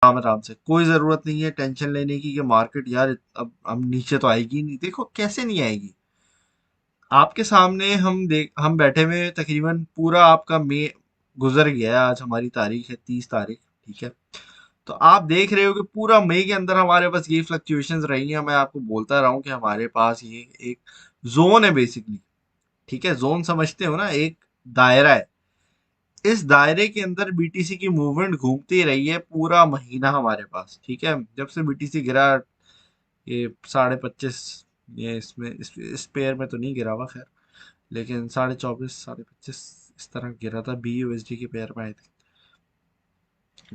आराम आराम से, कोई जरूरत नहीं है टेंशन लेने की कि मार्केट यार अब नीचे तो आएगी नहीं। देखो कैसे नहीं आएगी, आपके सामने हम बैठे हुए हैं, तकरीबन पूरा आपका मई गुजर गया है, आज हमारी तारीख है 30 तारीख, ठीक है। तो आप देख रहे हो कि पूरा मई के अंदर हमारे पास ये फ्लक्चुएशंस रही हैं। मैं आपको बोलता रहा हूँ कि हमारे पास ये एक जोन है बेसिकली, ठीक है। जोन समझते हो ना, एक दायरा है। इस दायरे के अंदर बीटीसी की मूवमेंट घूमती रही है पूरा महीना हमारे पास, ठीक है। जब से बीटीसी गिरा, ये 25.5, ये इस पेयर में तो नहीं गिरा हुआ खैर, लेकिन 24.5 25 इस तरह गिरा था BUSD के पेयर में आए थे।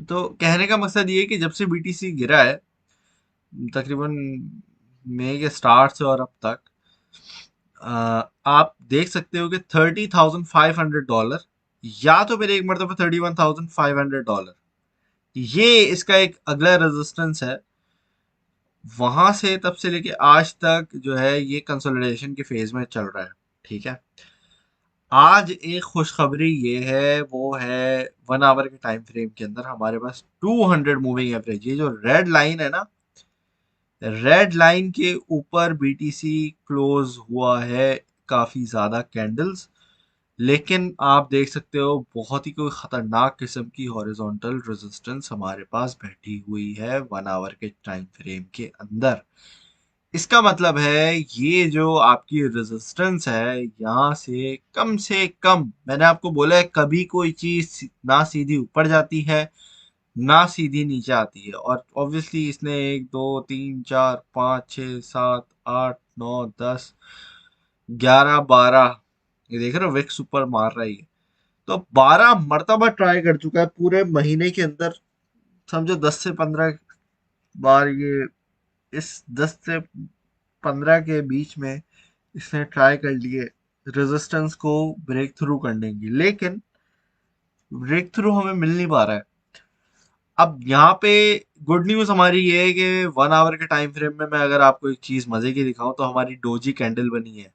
तो कहने का मकसद ये है कि जब से बीटीसी गिरा है, तकरीबन मई के स्टार्ट से और अब तक, आप देख सकते हो कि $30,500, या तो फिर एक मरतबा $31,500, ये इसका एक अगला रेजिस्टेंस है। वहां से तब से लेके आज तक जो है ये कंसोलिडेशन के फेज में चल रहा है, ठीक है। आज एक खुशखबरी ये है, वो है 1 आवर के टाइम फ्रेम के अंदर हमारे पास 200 मूविंग एवरेज, ये जो रेड लाइन है ना, रेड लाइन के ऊपर बीटीसी क्लोज हुआ है काफी ज्यादा कैंडल्स। लेकिन आप देख सकते हो बहुत ही कोई खतरनाक किस्म की हॉरिजॉन्टल रेजिस्टेंस हमारे पास बैठी हुई है 1 आवर के टाइम फ्रेम के अंदर। इसका मतलब है ये जो आपकी रेजिस्टेंस है, यहाँ से कम, मैंने आपको बोला है कभी कोई चीज ना सीधी ऊपर जाती है ना सीधी नीचे आती है। और ऑब्वियसली इसने 1 2 3 4 5 6 7 8 9 10 11 12, ये देख रहे हो विक्स ऊपर मार रहा है ये। तो 12 मरतबा ट्राई कर चुका है पूरे महीने के अंदर। समझो 10 से 15 बार ये, इस 10 से 15 के बीच में इसने ट्राई कर लिए रेजिस्टेंस को ब्रेक थ्रू करने की, लेकिन ब्रेक थ्रू हमें मिल नहीं पा रहा है। अब यहाँ पे गुड न्यूज हमारी ये है कि 1 आवर के टाइम फ्रेम में मैं अगर आपको एक चीज मजे की दिखाऊं तो हमारी डोजी कैंडल बनी है।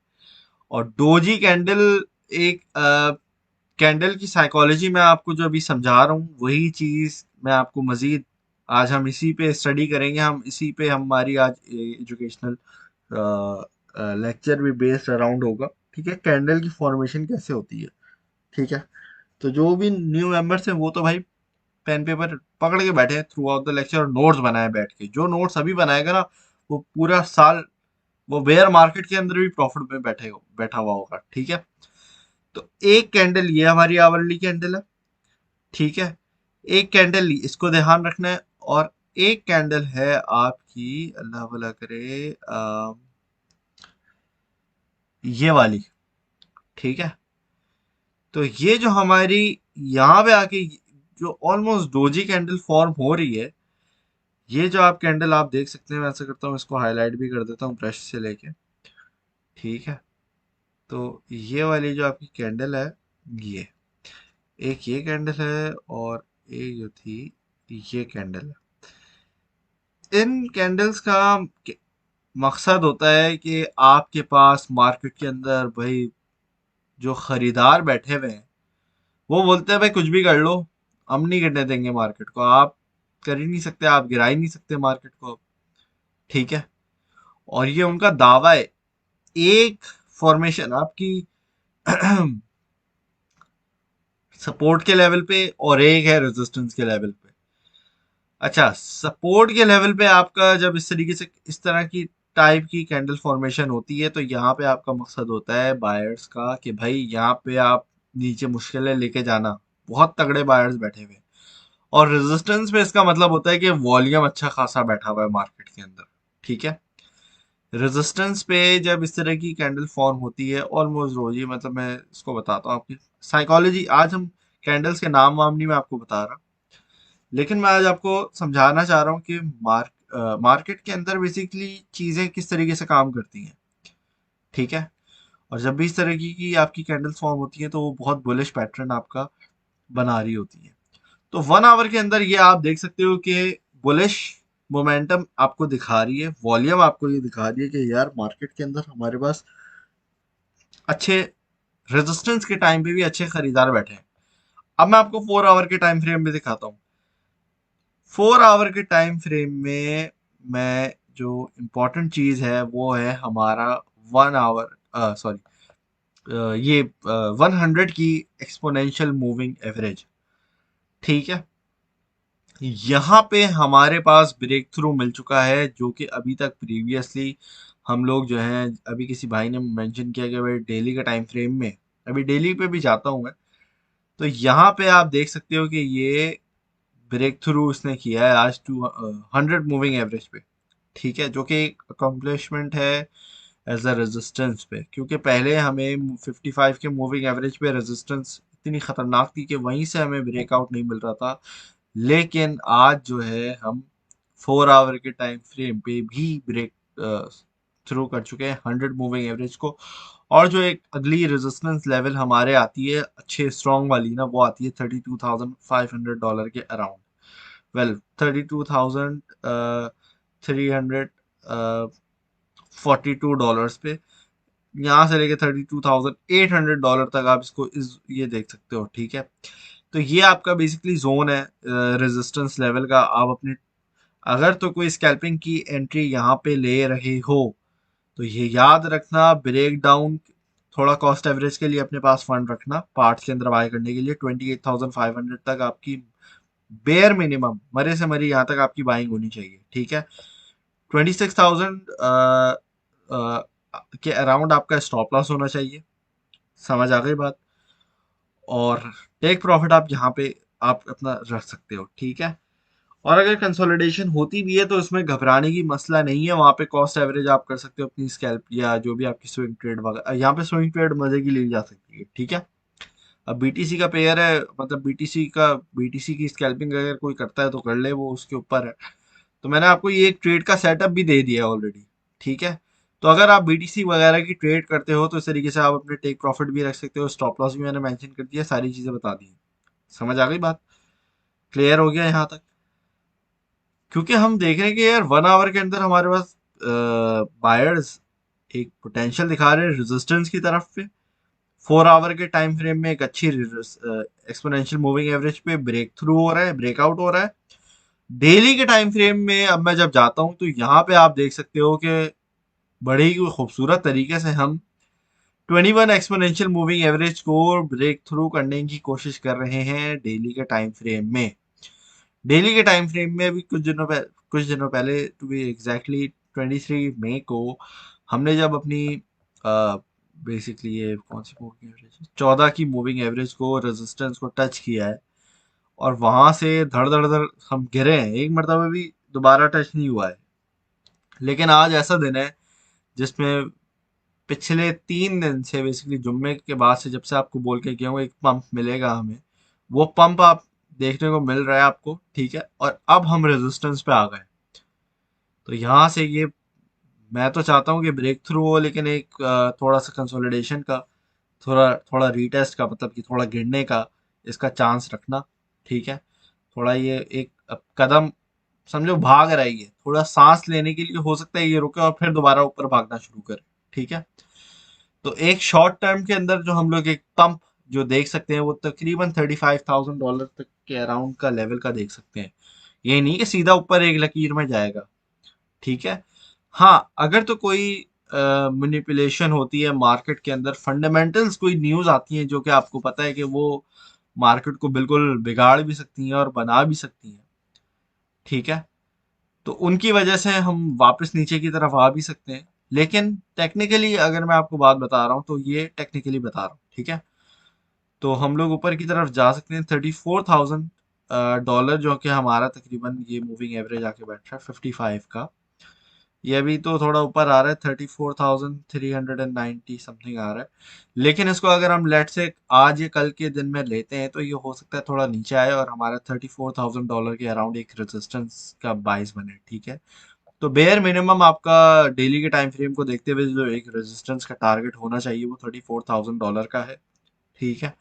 और डोजी कैंडल एक कैंडल की साइकोलॉजी मैं आपको जो अभी समझा रहा हूँ, वही चीज मैं आपको मजीद आज हम इसी पे स्टडी करेंगे। हम इसी पे हमारी आज एजुकेशनल लेक्चर भी बेस्ड अराउंड होगा, ठीक है। कैंडल की फॉर्मेशन कैसे होती है, ठीक है। तो जो भी न्यू मेंबर्स हैं वो तो भाई पेन पेपर पकड़ के बैठे हैं थ्रू आउट द लेक्चर, और नोट्स बनाए बैठ के। जो नोट्स अभी बनाएगा ना, वो पूरा साल वो बेयर मार्केट के अंदर भी प्रॉफिट में बैठा हुआ होगा, ठीक है। तो एक कैंडल ये हमारी आवरली कैंडल है, ठीक है। एक कैंडल इसको ध्यान रखना है। और एक कैंडल है आपकी, अल्लाह भला करे, ये वाली, ठीक है। तो ये जो हमारी यहाँ पे आके जो ऑलमोस्ट डोजी कैंडल फॉर्म हो रही है, ये जो आप कैंडल आप देख सकते हैं, मैं ऐसा करता हूँ इसको हाईलाइट भी कर देता हूँ ब्रश से लेके, ठीक है। तो ये वाली जो आपकी कैंडल है, ये एक ये कैंडल है, और एक जो थी ये कैंडल है। इन कैंडल्स का मकसद होता है कि आपके पास मार्केट के अंदर भाई जो खरीदार बैठे हुए हैं, वो बोलते हैं भाई कुछ भी कर लो, हम नहीं गिरने देंगे मार्केट को। आप कर ही नहीं सकते, आप गिरा ही नहीं सकते मार्केट को, ठीक है। और ये उनका दावा है। एक फॉर्मेशन आपकी सपोर्ट के लेवल पे और एक है रेजिस्टेंस के लेवल पे। अच्छा, सपोर्ट के लेवल पे आपका जब इस तरीके से इस तरह की टाइप की कैंडल फॉर्मेशन होती है, तो यहाँ पे आपका मकसद होता है बायर्स का कि भाई यहाँ पे आप नीचे मुश्किलें लेके जाना, बहुत तगड़े बायर्स बैठे हुए हैं। और रेजिस्टेंस में इसका मतलब होता है कि वॉल्यूम अच्छा खासा बैठा हुआ है मार्केट के अंदर, ठीक है। रेजिस्टेंस पे जब इस तरह की कैंडल फॉर्म होती है ऑलमोस्ट रोज ही, मतलब मैं इसको बताता हूँ आपकी साइकोलॉजी। आज हम कैंडल्स के नाम वाम नहीं मैं आपको बता रहा, लेकिन मैं आज आपको समझाना चाह रहा हूँ कि मार्केट के अंदर बेसिकली चीजें किस तरीके से काम करती हैं, ठीक है। और जब भी इस तरह की आपकी कैंडल्स फॉर्म होती है, तो वो बहुत बुलिश पैटर्न आपका बना रही होती है। तो 1 आवर के अंदर ये आप देख सकते हो कि बुलिश मोमेंटम आपको दिखा रही है, वॉल्यूम आपको ये दिखा रही है कि यार मार्केट के अंदर हमारे पास अच्छे रेजिस्टेंस के टाइम पे भी अच्छे खरीदार बैठे हैं। अब मैं आपको 4 आवर के टाइम फ्रेम में दिखाता हूँ। 4 आवर के टाइम फ्रेम में मैं जो इम्पोर्टेंट चीज है वो है हमारा 1 आवर, सॉरी, ये 100 की एक्सपोनेंशियल मूविंग एवरेज। ठीक है, यहाँ पे हमारे पास ब्रेक थ्रू मिल चुका है, जो कि अभी तक प्रीवियसली हम लोग जो है, अभी किसी भाई ने मेंशन किया कि भाई डेली का टाइम फ्रेम में, अभी डेली पे भी जाता हूँ मैं, तो यहाँ पे आप देख सकते हो कि ये ब्रेक थ्रू उसने किया है आज 200 मूविंग एवरेज पे। ठीक है, जो कि एक अकम्पलिशमेंट है एज अ रेजिस्टेंस पे, क्योंकि पहले हमें 55 के मूविंग एवरेज पे रेजिस्टेंस इतनी खतरनाक थी कि वहीं से हमें ब्रेकआउट नहीं मिल रहा था। लेकिन आज जो है हम 4 आवर के टाइम फ्रेम पे भी ब्रेक थ्रू कर चुके हैं 100 मूविंग एवरेज को। और जो एक अगली रेजिस्टेंस लेवल हमारे आती है अच्छे स्ट्रॉन्ग वाली ना, वो आती है $32,500 के अराउंड। वेल, 32,342 पे, यहाँ से लेके $32,800 तक आप इसको इस ये देख सकते हो। ठीक है, तो ये आपका बेसिकली जोन है रेजिस्टेंस लेवल का। आप अपने, अगर तो कोई स्कैल्पिंग की एंट्री यहाँ पे ले रहे हो, तो ये याद रखना, ब्रेक डाउन थोड़ा कॉस्ट एवरेज के लिए अपने पास फंड रखना, पार्ट्स के अंदर बाय करने के लिए 28,500 तक आपकी बेयर मिनिमम, मरे से मरी यहाँ तक आपकी बाइंग होनी चाहिए। ठीक है, 26,000 के अराउंड आपका स्टॉप लॉस होना चाहिए। समझ आ गई बात? और टेक प्रॉफिट आप यहाँ पे आप अपना रख सकते हो। ठीक है, और अगर कंसोलिडेशन होती भी है तो इसमें घबराने की मसला नहीं है, वहाँ पे कॉस्ट एवरेज आप कर सकते हो अपनी स्कैल्प या जो भी आपकी स्विंग ट्रेड वगैरह, यहाँ पे स्विंग ट्रेड मजे की ली जा सकती है। ठीक है, अब बीटीसी का पेयर है, मतलब बीटीसी की स्कैल्पिंग अगर कोई करता है तो कर ले, वो उसके ऊपर है। तो मैंने आपको ये एक ट्रेड का सेटअप भी दे दिया ऑलरेडी। ठीक है, तो अगर आप बीटीसी वगैरह की ट्रेड करते हो तो इस तरीके से आप अपने टेक प्रॉफिट भी रख सकते हो, स्टॉप लॉस भी मैंने मेंशन कर दिया, सारी चीजें बता दी। समझ आ गई बात? क्लियर हो गया यहाँ तक? क्योंकि हम देख रहे हैं कि यार 1 आवर के अंदर हमारे पास बायर्स एक पोटेंशियल दिखा रहे हैं रेजिस्टेंस की तरफ पे। 4 आवर के टाइम फ्रेम में एक अच्छी एक्सपोनेंशियल मूविंग एवरेज पे ब्रेक थ्रू हो रहा है, ब्रेकआउट हो रहा है। डेली के टाइम फ्रेम में अब मैं जब जाता हूं तो यहाँ पे आप देख सकते हो कि बड़ी ही खूबसूरत तरीके से हम 21 एक्सपोनेंशियल मूविंग एवरेज को ब्रेक थ्रू करने की कोशिश कर रहे हैं डेली के टाइम फ्रेम में। डेली के टाइम फ्रेम में अभी कुछ दिनों पहले, टू बी एग्जैक्टली 23 मई को, हमने जब अपनी बेसिकली ये कौन सी मूविंग एवरेज, 14 की मूविंग एवरेज को, रेजिस्टेंस को टच किया है, और वहां से धड़ धड़ धड़ हम गिरे हैं, एक मरतबा भी दोबारा टच नहीं हुआ है। लेकिन आज ऐसा दिन है जिसमें पिछले 3 दिन से, बेसिकली जुम्मे के बाद से, जब से आपको बोल के गया हूँ एक पंप मिलेगा हमें, वो पंप आप देखने को मिल रहा है आपको। ठीक है, और अब हम रेजिस्टेंस पे आ गए। तो यहाँ से ये, मैं तो चाहता हूँ कि ब्रेक थ्रू हो, लेकिन एक थोड़ा सा कंसोलिडेशन का, थोड़ा थोड़ा रीटेस्ट का, मतलब कि थोड़ा गिरने का इसका चांस रखना। ठीक है, थोड़ा ये एक कदम समझो भाग रहा है, ये थोड़ा सांस लेने के लिए हो सकता है ये रुके और फिर दोबारा ऊपर भागना शुरू करे। ठीक है, तो एक शॉर्ट टर्म के अंदर जो हम लोग एक पंप जो देख सकते हैं वो तकरीबन $35,000 तक के अराउंड का लेवल का देख सकते हैं। ये नहीं कि सीधा ऊपर एक लकीर में जाएगा। ठीक है, हाँ, अगर तो कोई मैनिपुलेशन होती है मार्केट के अंदर, फंडामेंटल्स कोई न्यूज आती है जो कि आपको पता है कि वो मार्केट को बिल्कुल बिगाड़ भी सकती हैं और बना भी सकती हैं। ठीक है, तो उनकी वजह से हम वापस नीचे की तरफ आ भी सकते हैं। लेकिन टेक्निकली अगर मैं आपको बात बता रहा हूँ तो ये टेक्निकली बता रहा हूँ। ठीक है, तो हम लोग ऊपर की तरफ जा सकते हैं, $34,000 जो कि हमारा तकरीबन ये मूविंग एवरेज आके बैठ रहा है 55 का। ये अभी तो थोड़ा ऊपर आ रहा है, 34,390 समथिंग आ रहा है। लेकिन इसको अगर हम लेट से आज या कल के दिन में लेते हैं तो ये हो सकता है थोड़ा नीचे आए और हमारा $34,000 के अराउंड एक रेजिस्टेंस का बाइस बने। ठीक है, तो बेयर मिनिमम आपका डेली के टाइम फ्रेम को देखते हुए जो एक रेजिस्टेंस का टारगेट होना चाहिए वो $34,000 का है। ठीक है,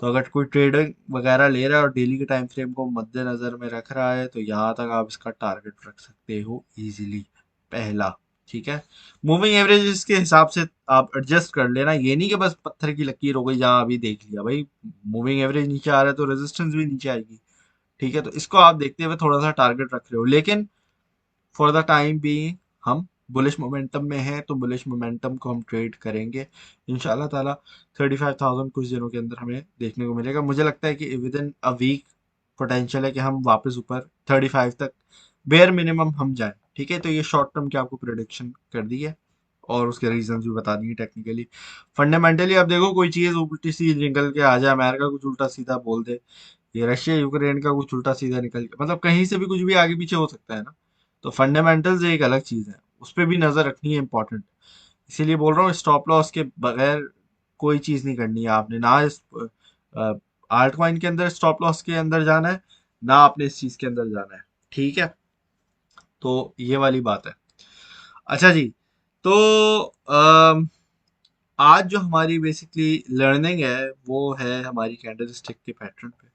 तो अगर कोई ट्रेडिंग वगैरह ले रहा है और डेली के टाइम फ्रेम को मद्देनजर में रख रहा है तो यहाँ तक आप इसका टारगेट रख सकते हो इजीली, पहला। ठीक है, मूविंग एवरेज के हिसाब से आप एडजस्ट कर लेना, ये नहीं कि बस पत्थर की लकीर हो गई जहाँ अभी देख लिया भाई, मूविंग एवरेज नीचे आ रहा है तो रेजिस्टेंस भी नीचे आएगी। ठीक है, तो इसको आप देखते हुए थोड़ा सा टारगेट रख रहे हो, लेकिन फॉर द टाइम भी हम बुलिश मोमेंटम में हैं, तो बुलिश मोमेंटम को हम ट्रेड करेंगे इंशाल्लाह ताला। 35,000 कुछ दिनों के अंदर हमें देखने को मिलेगा। मुझे लगता है कि within a week potential है कि हम वापस ऊपर 35 तक बेयर मिनिमम हम जाएं। ठीक है, तो ये शॉर्ट टर्म की आपको प्रिडिक्शन कर दी है और उसके रीजन भी बता दिए टेक्निकली। फंडामेंटली अब देखो, कोई चीज उल्टी सी निकल के आ जाए, अमेरिका कुछ उल्टा सीधा बोल दे, ये रशिया यूक्रेन का कुछ उल्टा सीधा निकल के, मतलब कहीं से भी कुछ भी आगे पीछे हो सकता है ना। तो फंडामेंटल्स एक अलग चीज है, उस पर भी नजर रखनी है, इंपॉर्टेंट। इसीलिए बोल रहा हूँ, स्टॉप लॉस के बगैर कोई चीज नहीं करनी है आपने, ना इस आल्ट कॉइन के अंदर स्टॉप लॉस के अंदर जाना है, ना आपने इस चीज के अंदर जाना है। ठीक है, तो ये वाली बात है। अच्छा जी, तो आज जो हमारी बेसिकली लर्निंग है वो है हमारी कैंडल स्टिक के पैटर्न पे।